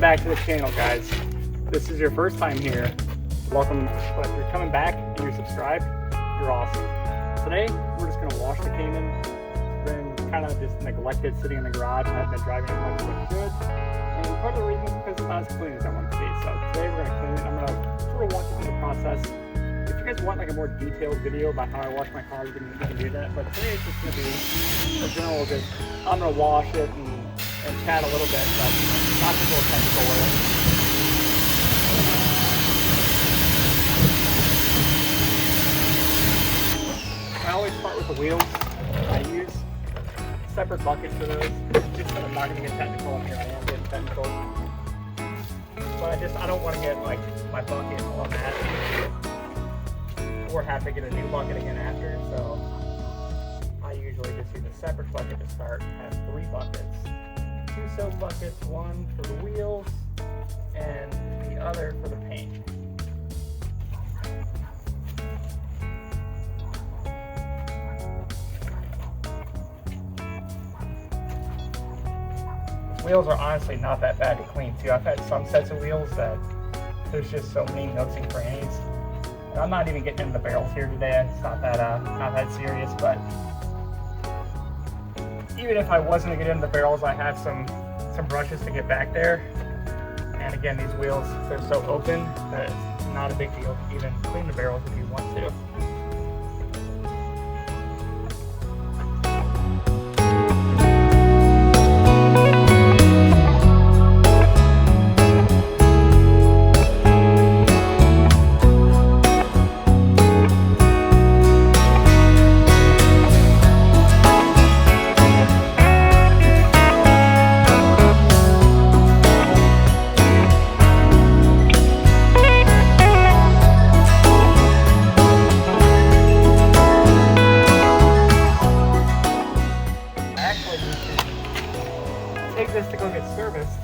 back to the channel, guys. This is your first time here. Welcome. But if you're coming back and you're subscribed, you're awesome. Today, we're just going to wash the Cayman. It's been kind of just neglected sitting in the garage. I haven't been driving as much as I should. And part of the reason is because it's not as clean as I want it to be. So today, we're going to clean it. I'm going to sort of walk you through the process. If you guys want like a more detailed video about how I wash my car, you can do that. But today, it's just going to be a general just, I'm going to wash it and chat a little bit, but not to go technical with it. I always start with the wheels. I use separate buckets for those, just so I'm not going to get technical, and here I am getting technical. But I don't want to get like my bucket on that, or have to get a new bucket again after, so I usually just use a separate bucket to start. I have 3 buckets. 2 soap buckets, one for the wheels and the other for the paint. Wheels are honestly not that bad to clean too. I've had some sets of wheels that there's just so many nooks and crannies. And I'm not even getting into the barrels here today. It's not that serious, but even if I wasn't to get into the barrels, I have some brushes to get back there. And again, these wheels, they're so open that it's not a big deal to even clean the barrels if you want to. Take this to go get serviced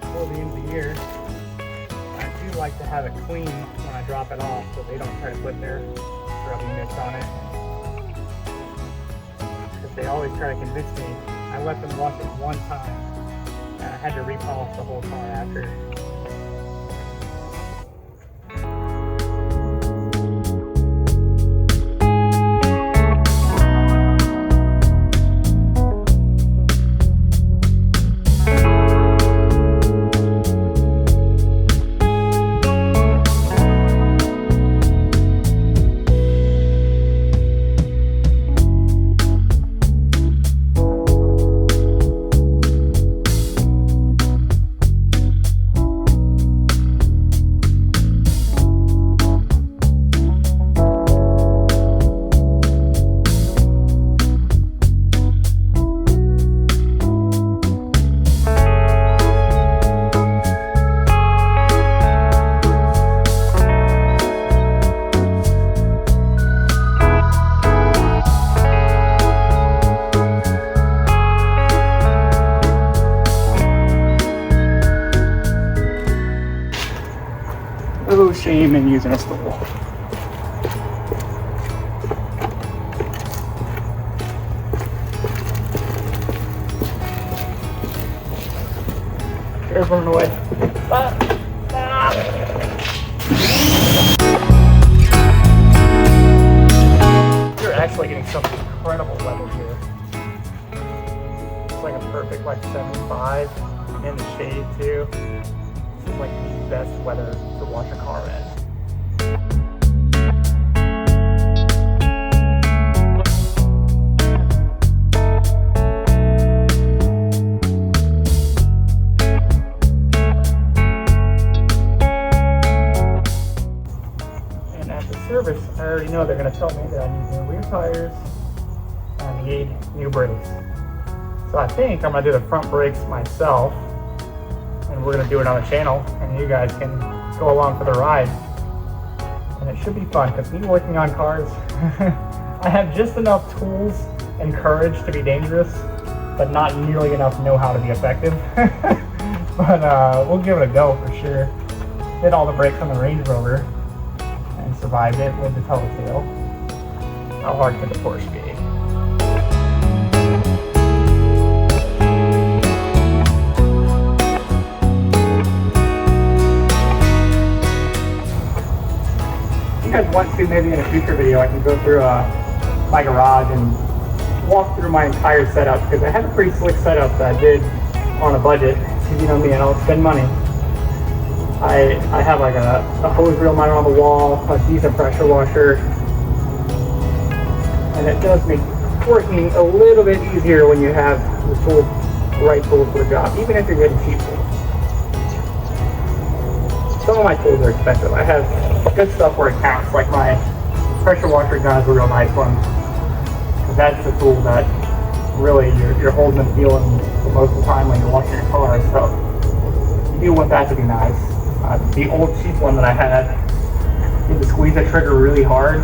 before the end of the year. I do like to have it clean when I drop it off, so they don't try to put their scrubby mitts on it. Because they always try to convince me. I let them wash it one time, and I had to repolish the whole car after. No shame in using a stool. Careful on the way. You're actually getting some incredible weather here. It's like a perfect like 75 in the shade too. This is like the best weather to wash a car in. And at the service, I already know they're going to tell me that I need new rear tires and I need new brakes. So I think I'm going to do the front brakes myself. And we're going to do it on the channel, and you guys can go along for the ride. And it should be fun, because me working on cars, I have just enough tools and courage to be dangerous, but not nearly enough know-how to be effective. But we'll give it a go for sure. Did all the brakes on the Range Rover, and survived it with the Telltale. How hard could the Porsche be? you guys want to, maybe in a future video, I can go through my garage and walk through my entire setup, because I have a pretty slick setup that I did on a budget. Because you know me, I don't spend money. I have like a hose reel mounted on the wall, a decent pressure washer, and it does make working a little bit easier when you have the tools, the right tools for the job, even if you're getting cheap tools. Some of my tools are expensive. I have good stuff where it counts, like my pressure washer gun is a real nice one, because that's the tool that really you're holding and feeling the most of the time when you're washing your car. So you do want that to be nice. The old cheap one that I had, you had to squeeze the trigger really hard.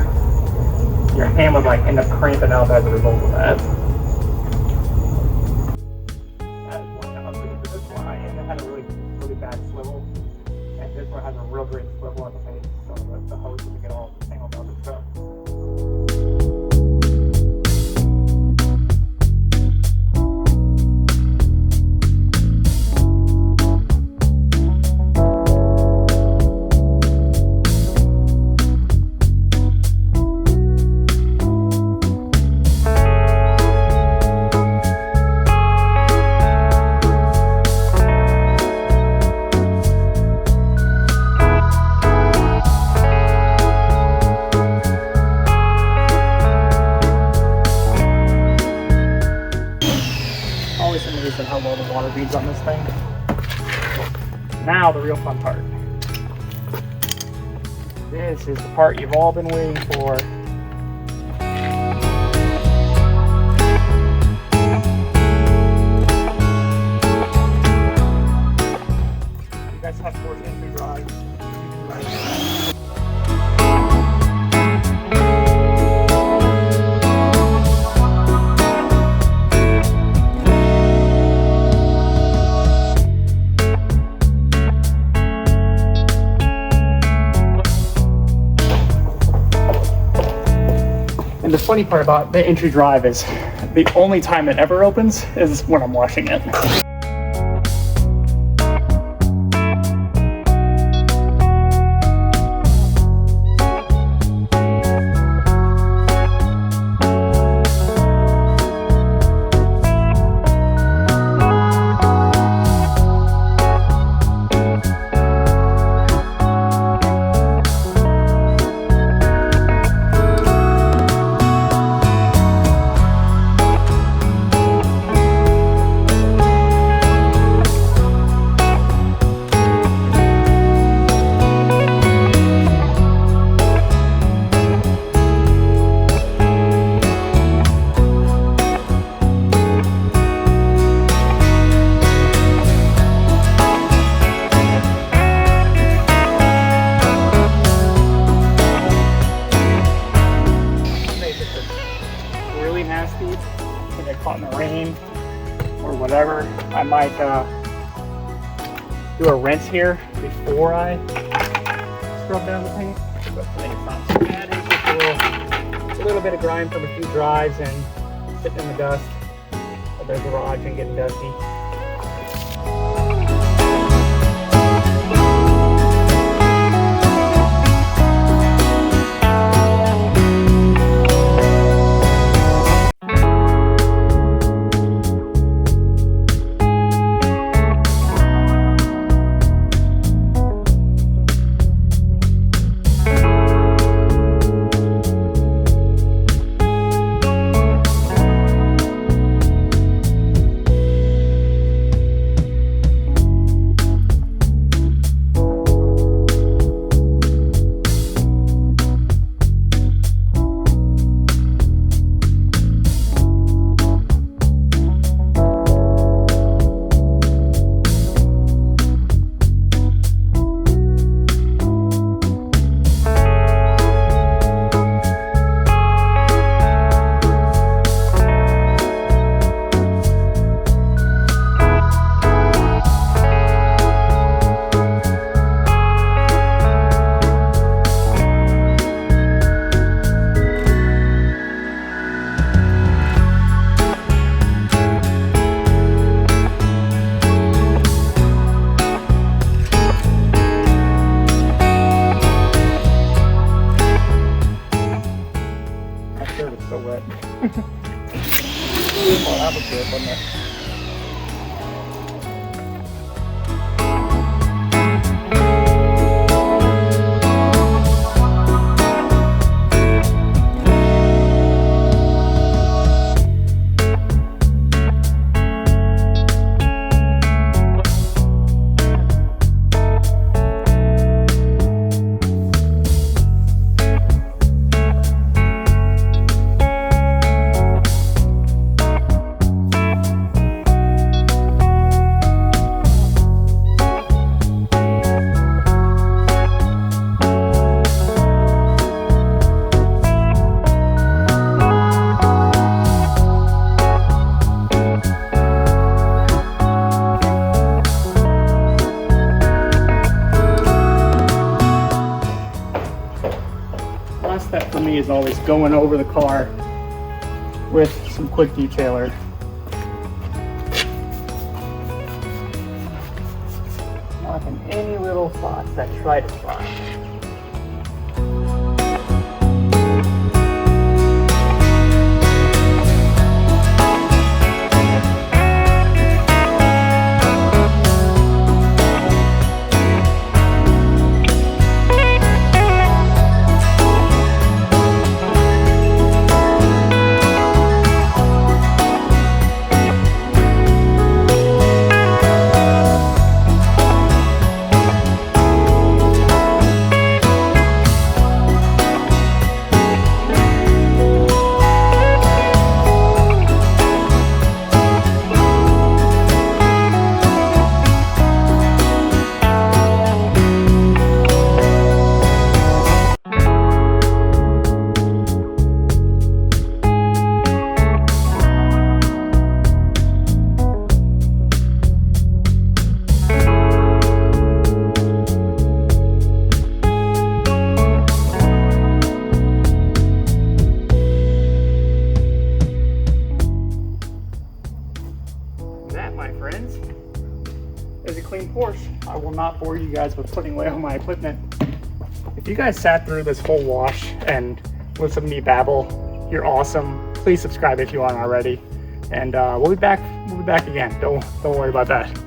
Your hand would like end up cramping up as a result of that. That is one upgrade for this one. I had a really bad swivel, and this one has a real great swivel at the base, so the hose doesn't get all tangled up and stuff. Amazing how low the water beads on this thing. Now the real fun part. This is the part you've all been waiting for. You guys have Porsche entry drives. And the funny part about the entry drive is the only time it ever opens is when I'm washing it. Nasty, if I get caught in the rain or whatever, I might do a rinse here before I scrub down the paint. But I think it's not too bad. It's a little bit of grime from a few drives and sitting in the dust of their garage and getting dusty. So wet. Oh, that was good, wasn't it? Last step for me is always going over the car with some quick detailer. Knocking any little spots that try to spot. My friends, is a clean Porsche. I will not bore you guys with putting away all my equipment. If you guys sat through this whole wash and listened to me babble, you're awesome. Please subscribe if you aren't already, and we'll be back again. Don't worry about that.